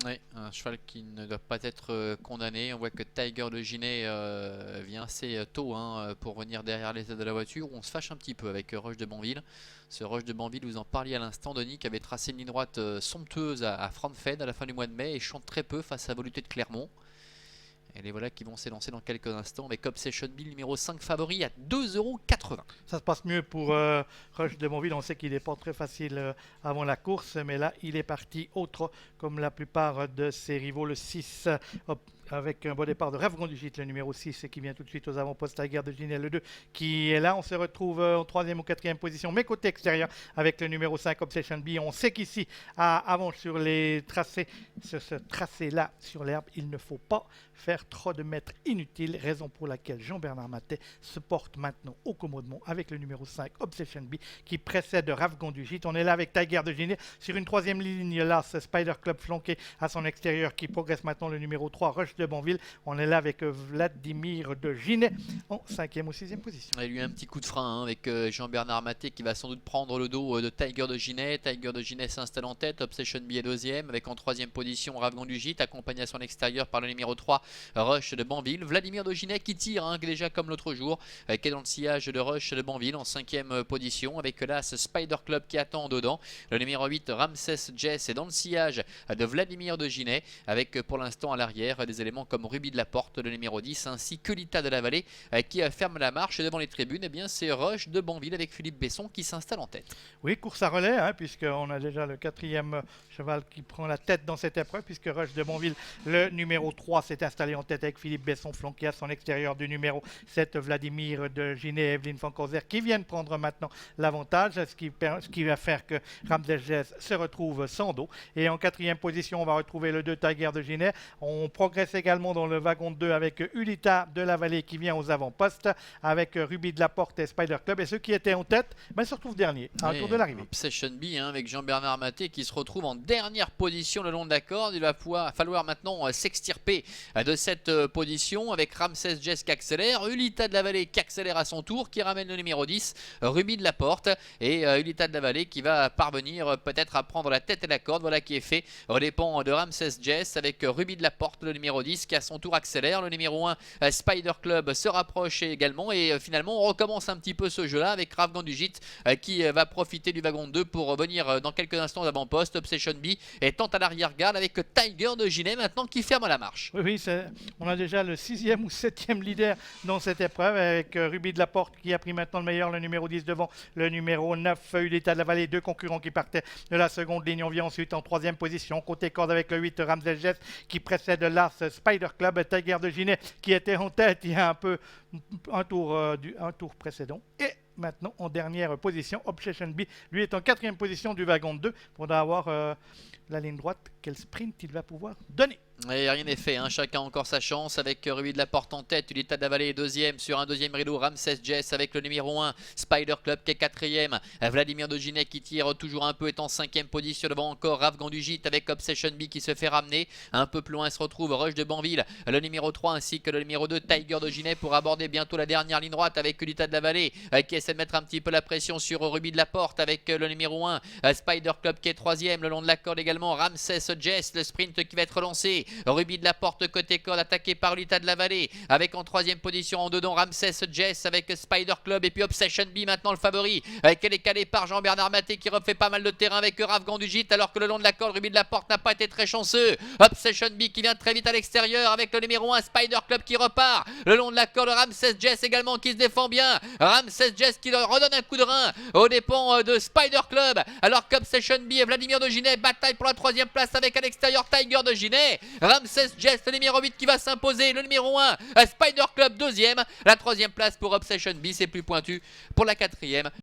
Oui, un cheval qui ne doit pas être condamné. On voit que Tiger de Ginet vient assez tôt pour venir derrière les aides de la voiture. On se fâche un petit peu avec Roche de Banville. Ce Roche de Banville, vous en parliez à l'instant, Denis, qui avait tracé une ligne droite somptueuse à Franfed à la fin du mois de mai et chante très peu face à Volupté de Clermont. Et les voilà qui vont s'élancer dans quelques instants avec Obsession Bill numéro 5 favori à 2,80 €. Ça se passe mieux pour Roche de Montville. On sait qu'il n'est pas très facile avant la course, mais là, il est parti autre, comme la plupart de ses rivaux. Le 6, avec un bon départ de Ravgon du Gîte, le numéro 6, qui vient tout de suite aux avant-postes. Tiger de Ginel, le 2, qui est là. On se retrouve en 3e ou 4e position, mais côté extérieur, avec le numéro 5, Obsession B. On sait qu'ici, avant sur les tracés, sur ce tracé-là, sur l'herbe, il ne faut pas faire trop de mètres inutiles, raison pour laquelle Jean-Bernard Matet se porte maintenant au commodement avec le numéro 5, Obsession B, qui précède Ravgon du Gîte. On est là avec Tiger de Ginel sur une 3e ligne, là, ce Spider Club flanqué à son extérieur, qui progresse maintenant le numéro 3, Roche de Banville. On est là avec Vladimir de Ginet en 5e ou 6e position. Il y a eu un petit coup de frein avec Jean-Bernard Maté qui va sans doute prendre le dos de Tiger de Ginet. Tiger de Ginet s'installe en tête, Obsession B est 2e, avec en 3e position Ravgon du Gîte, accompagné à son extérieur par le numéro 3, Roche de Banville. Vladimir de Ginet qui tire déjà comme l'autre jour, qui est dans le sillage de Roche de Banville en 5e position, avec là ce Spider Club qui attend dedans. Le numéro 8, Ramsès Jess, est dans le sillage de Vladimir de Ginet, avec pour l'instant à l'arrière des éléments comme Ruby de la Porte, le numéro 10, ainsi que Lita de la Vallée qui ferme la marche devant les tribunes. Et bien c'est Roche de Banville avec Philippe Besson qui s'installe en tête. Oui, course à relais, puisqu'on a déjà le 4e cheval qui prend la tête dans cette épreuve, puisque Roche de Banville, le numéro 3, s'est installé en tête avec Philippe Besson flanqué à son extérieur du numéro 7, Vladimir de Ginet et Evelyne Fancozer qui viennent prendre maintenant l'avantage, ce qui va faire que Ramsès Jess se retrouve sans dos. Et en 4e position, on va retrouver le 2, Tiger de Ginet. On progresse également dans le wagon 2 avec Ulita de la Vallée qui vient aux avant-postes, avec Ruby de la Porte et Spider Club. Et ceux qui étaient en tête se retrouvent derniers à un tour de l'arrivée. Obsession B avec Jean-Bernard Maté qui se retrouve en dernière position le long de la corde. Il va falloir maintenant s'extirper de cette position avec Ramsès Jess qui accélère, Ulita de la Vallée qui accélère à son tour, qui ramène le numéro 10, Ruby de la Porte, et Ulita de la Vallée qui va parvenir peut-être à prendre la tête et la corde. Voilà qui est fait aux dépens de Ramsès Jess, avec Ruby de la Porte, le numéro 10, qui à son tour accélère. Le numéro 1, Spider Club, se rapproche également, et finalement on recommence un petit peu ce jeu là avec Ravgon du Gîte qui va profiter du wagon 2 pour venir dans quelques instants d'avant-poste. Obsession B étant à l'arrière-garde avec Tiger de Ginet maintenant qui ferme la marche. Oui, on a déjà le 6e ou 7e leader dans cette épreuve, avec Ruby de la Porte qui a pris maintenant le meilleur, le numéro 10 devant le numéro 9, Ulita de la Vallée, 2 concurrents qui partaient de la seconde ligne. On vient ensuite en 3e position, côté corde avec le 8, Ramsès Jess qui précède Lars Spider Club, Tiger de Ginet qui était en tête il y a un tour précédent. Et maintenant en dernière position, Obsession B, lui est en 4e position du wagon 2 pour avoir la ligne droite. Quel sprint il va pouvoir donner. Et rien n'est fait, chacun encore sa chance, avec Ruby de la Porte en tête, Ulita de la Vallée est 2e, sur un 2e rideau Ramsès Jess avec le numéro 1, Spider Club qui est 4e, Vladimir de Ginet qui tire toujours un peu, est en 5e position, devant encore Ravgon du Gîte avec Obsession B qui se fait ramener, un peu plus loin se retrouve Roche de Banville, le numéro 3 ainsi que le numéro 2, Tiger de Ginet, pour aborder bientôt la dernière ligne droite avec Ulita de la Vallée qui essaie de mettre un petit peu la pression sur Ruby de la Porte, avec le numéro 1, Spider Club qui est 3e, le long de la corde également Ramsès Jess, le sprint qui va être lancé, Ruby de la Porte côté corde attaqué par Ulita de la Vallée, avec en 3e position en dedans Ramsès Jess avec Spider Club, et puis Obsession B maintenant le favori, avec elle est calée par Jean-Bernard Maté qui refait pas mal de terrain avec Ravgon du Gîte, alors que le long de la corde Ruby de la Porte n'a pas été très chanceux. Obsession B qui vient très vite à l'extérieur avec le numéro 1 Spider Club qui repart, le long de la corde Ramsès Jess également qui se défend bien, Ramsès Jess qui leur redonne un coup de rein aux dépens de Spider Club, alors qu'Obsession B et Vladimir de Ginet bataillent pour la 3e place avec à l'extérieur Tiger de Ginet, Ramsès Jess le numéro 8 qui va s'imposer, le numéro 1 Spider Club 2e, la 3e place pour Obsession B, c'est plus pointu pour la 4e.